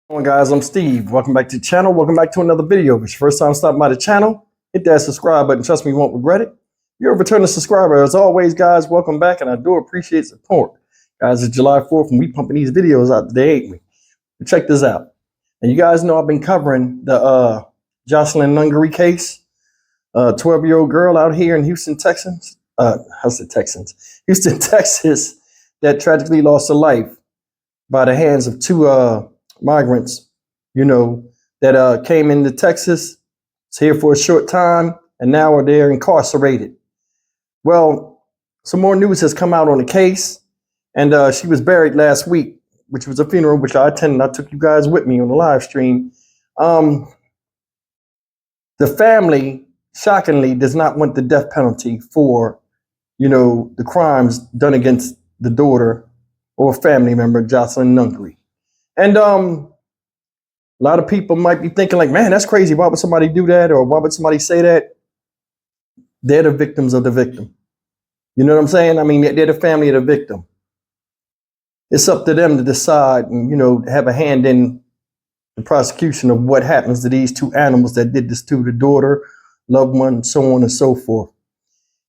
Hello guys, I'm Steve. Welcome back to the channel. Welcome back to another video. If it's your first time stopping by the channel, hit that subscribe button. Trust me, you won't regret it. If you're a returning subscriber, as always, guys, welcome back, and I do appreciate support. Guys, it's July 4th, and we pumping these videos out today, ain't we? But check this out. And you guys know I've been covering the Joselyn Nungaray case, 12-year-old girl out here in Houston, Texas. Houston, Texas, that tragically lost her life by the hands of two migrants, that came into Texas, is here for a short time, and now they're incarcerated. Well, some more news has come out on the case, and she was buried last week, which was a funeral which I attended. I took you guys with me on the live stream. The family, shockingly, does not want the death penalty for, the crimes done against the daughter or family member, Joselyn Nungaray. And a lot of people might be thinking like, man, that's crazy. Why would somebody do that? Or why would somebody say that? They're the victims of the victim. You know what I'm saying? I mean, they're the family of the victim. It's up to them to decide and, have a hand in the prosecution of what happens to these two animals that did this to the daughter, loved one, so on and so forth.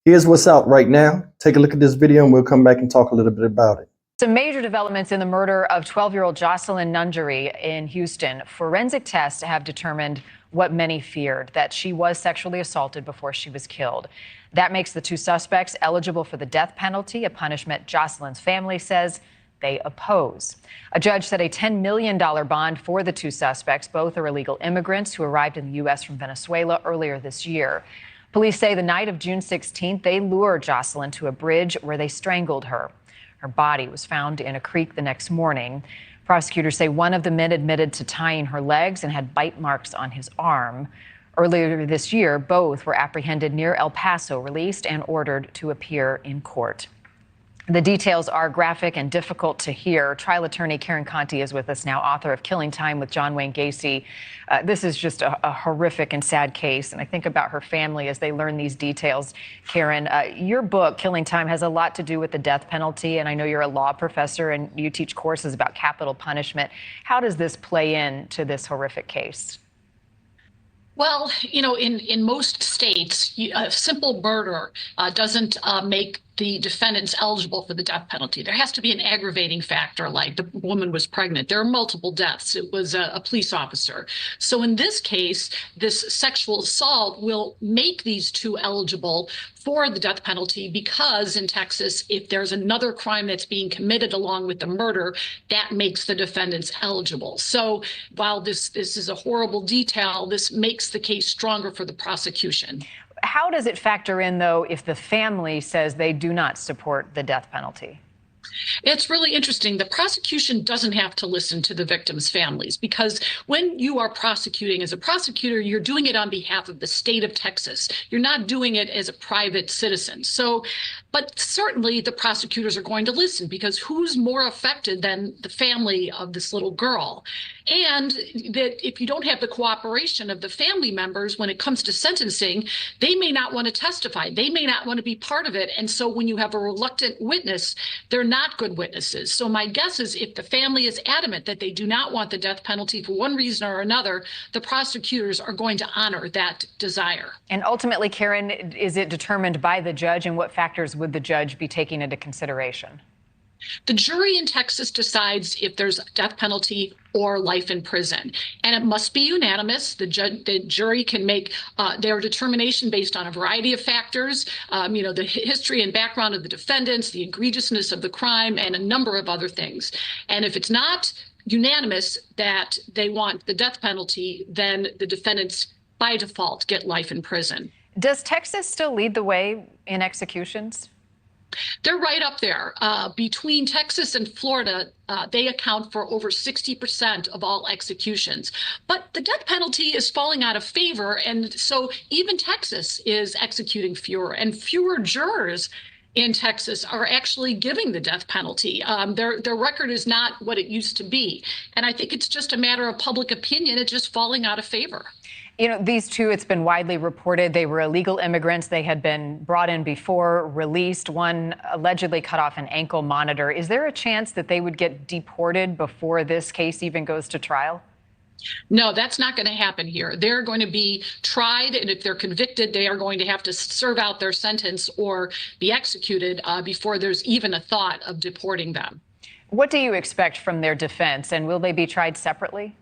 Here's what's out right now. Take a look at this video and we'll come back and talk a little bit about it. Some major developments in the murder of 12-year-old Joselyn Nungaray in Houston. Forensic tests have determined what many feared, that she was sexually assaulted before she was killed. That makes the two suspects eligible for the death penalty, a punishment Jocelyn's family says they oppose. A judge set a $10 million bond for the two suspects. Both are illegal immigrants who arrived in the U.S. from Venezuela earlier this year. Police say the night of June 16th, they lured Jocelyn to a bridge where they strangled her. Her body was found in a creek the next morning. Prosecutors say one of the men admitted to tying her legs and had bite marks on his arm. Earlier this year, both were apprehended near El Paso, released and ordered to appear in court. The details are graphic and difficult to hear. Trial attorney Karen Conti is with us now, author of Killing Time with John Wayne Gacy. This is just a horrific and sad case, and I think about her family as they learn these details. Karen, your book, Killing Time, has a lot to do with the death penalty, and I know you're a law professor and you teach courses about capital punishment. How does this play into this horrific case? Well, in most states, a simple murder doesn't make the defendants eligible for the death penalty. There has to be an aggravating factor, like the woman was pregnant. There are multiple deaths. It was a police officer. So in this case, this sexual assault will make these two eligible for the death penalty because in Texas, if there's another crime that's being committed along with the murder, that makes the defendants eligible. So while this is a horrible detail, this makes the case stronger for the prosecution. How does it factor in, though, if the family says they do not support the death penalty? It's really interesting. The prosecution doesn't have to listen to the victims' families because when you are prosecuting as a prosecutor, you're doing it on behalf of the state of Texas. You're not doing it as a private citizen. But certainly the prosecutors are going to listen because who's more affected than the family of this little girl? And that if you don't have the cooperation of the family members when it comes to sentencing, they may not want to testify. They may not want to be part of it. And so when you have a reluctant witness, they're not good witnesses. So my guess is if the family is adamant that they do not want the death penalty for one reason or another, the prosecutors are going to honor that desire. And ultimately, Karen, is it determined by the judge, and what factors would the judge be taking into consideration? The jury in Texas decides if there's a death penalty or life in prison, and it must be unanimous. The jury can make their determination based on a variety of factors, the history and background of the defendants, the egregiousness of the crime, and a number of other things. And if it's not unanimous that they want the death penalty, then the defendants by default get life in prison. Does Texas still lead the way in executions? They're right up there. Between Texas and Florida, they account for over 60% of all executions. But the death penalty is falling out of favor, and so even Texas is executing fewer, and fewer jurors in Texas are actually giving the death penalty. Their record is not what it used to be. And I think it's just a matter of public opinion. It's just falling out of favor. You know, these two, it's been widely reported, they were illegal immigrants. They had been brought in before, released. One allegedly cut off an ankle monitor. Is there a chance that they would get deported before this case even goes to trial? No, that's not going to happen here. They're going to be tried, and if they're convicted, they are going to have to serve out their sentence or be executed before there's even a thought of deporting them. What do you expect from their defense, and will they be tried separately?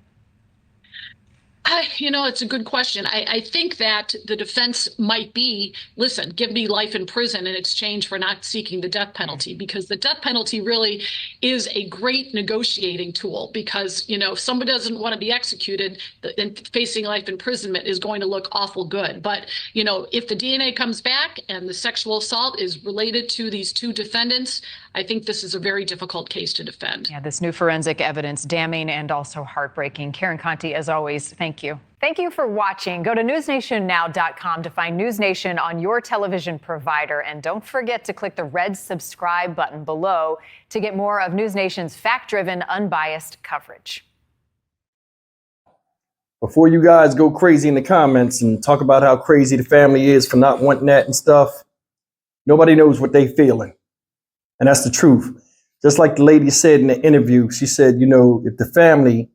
You know, it's a good question. I think that the defense might be, listen, give me life in prison in exchange for not seeking the death penalty, because the death penalty really is a great negotiating tool, because, you know, if somebody doesn't want to be executed, then facing life imprisonment is going to look awful good. But, you know, if the DNA comes back and the sexual assault is related to these two defendants, I think this is a very difficult case to defend. Yeah, this new forensic evidence, damning and also heartbreaking. Karen Conti, as always, thank you. Thank you for watching. Go to newsnationnow.com to find News Nation on your television provider. And don't forget to click the red subscribe button below to get more of News Nation's fact-driven, unbiased coverage. Before you guys go crazy in the comments and talk about how crazy the family is for not wanting that and stuff, nobody knows what they feeling. And that's the truth. Just like the lady said in the interview, she said, you know, if the family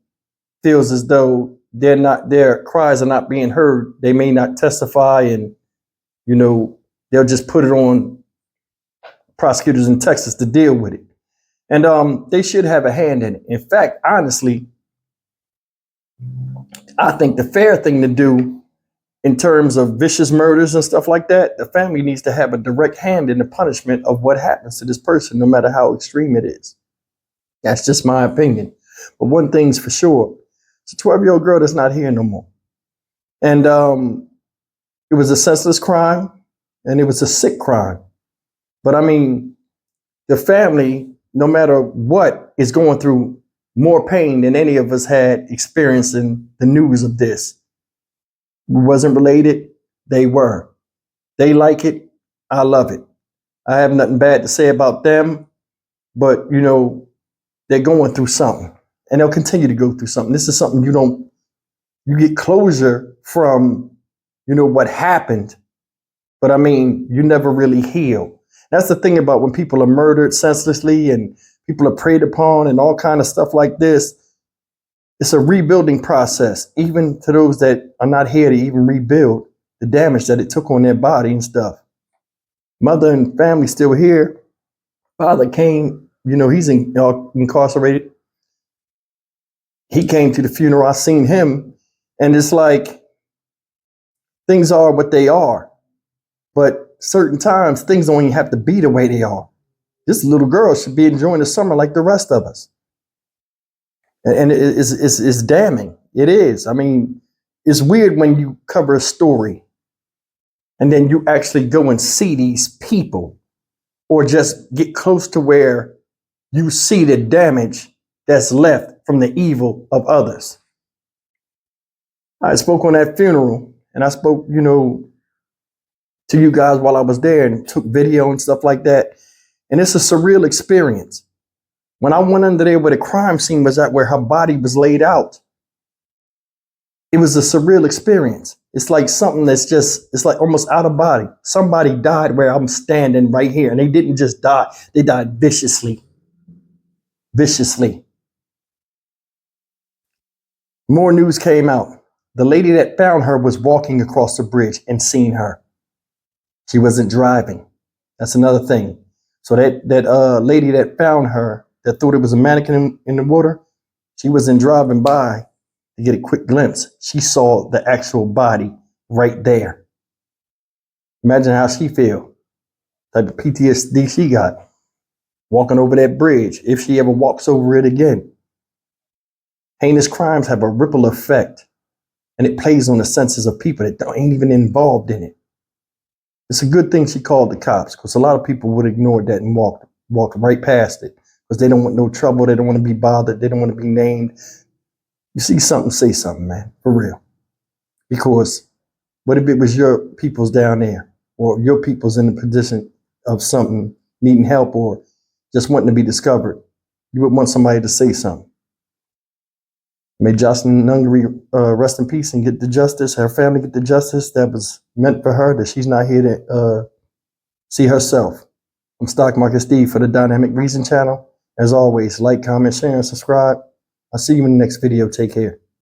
feels as though their cries are not being heard, they may not testify, and, you know, they'll just put it on prosecutors in Texas to deal with it. And they should have a hand in it. In fact, honestly, I think the fair thing to do in terms of vicious murders and stuff like that, the family needs to have a direct hand in the punishment of what happens to this person, no matter how extreme it is. That's just my opinion. But one thing's for sure, it's a 12-year-old girl that's not here no more. And it was a senseless crime, and it was a sick crime. But I mean, the family, no matter what, is going through more pain than any of us had experiencing the news of this. Wasn't related, they were. They like it, I love it. I have nothing bad to say about them, but, you know, they're going through something, and they'll continue to go through something. This is something you get closure from, you know, what happened, but I mean, you never really heal. That's the thing about when people are murdered senselessly and people are preyed upon and all kind of stuff like this. It's a rebuilding process, even to those that are not here to even rebuild the damage that it took on their body and stuff. Mother and family still here. Father came, you know, he's incarcerated. He came to the funeral. I seen him, and it's like things are what they are. But certain times, things don't even have to be the way they are. This little girl should be enjoying the summer like the rest of us. And it's damning. It is. I mean, it's weird when you cover a story and then you actually go and see these people, or just get close to where you see the damage that's left from the evil of others. I spoke on that funeral, and I spoke, you know, to you guys while I was there and took video and stuff like that. And it's a surreal experience. When I went under there where the crime scene was at, where her body was laid out, it was a surreal experience. It's like something that's just, it's like almost out of body. Somebody died where I'm standing right here, and they didn't just die. They died viciously. Viciously. More news came out. The lady that found her was walking across the bridge and seen her. She wasn't driving. That's another thing. So that lady that found her, that thought it was a mannequin in the water, she wasn't driving by to get a quick glimpse. She saw the actual body right there. Imagine how she feel. Type of PTSD she got walking over that bridge, if she ever walks over it again. Heinous crimes have a ripple effect, and it plays on the senses of people that ain't even involved in it. It's a good thing she called the cops, because a lot of people would ignore that and walk right past it, because they don't want no trouble. They don't want to be bothered. They don't want to be named. You see something, say something, man, for real. Because what if it was your peoples down there, or your peoples in the position of something, needing help, or just wanting to be discovered? You would want somebody to say something. May Joselyn Nungaray rest in peace and get the justice, her family get the justice that was meant for her, that she's not here to see herself. I'm Stock Market Steve for the Dynamic Reason channel. As always, like, comment, share, and subscribe. I'll see you in the next video. Take care.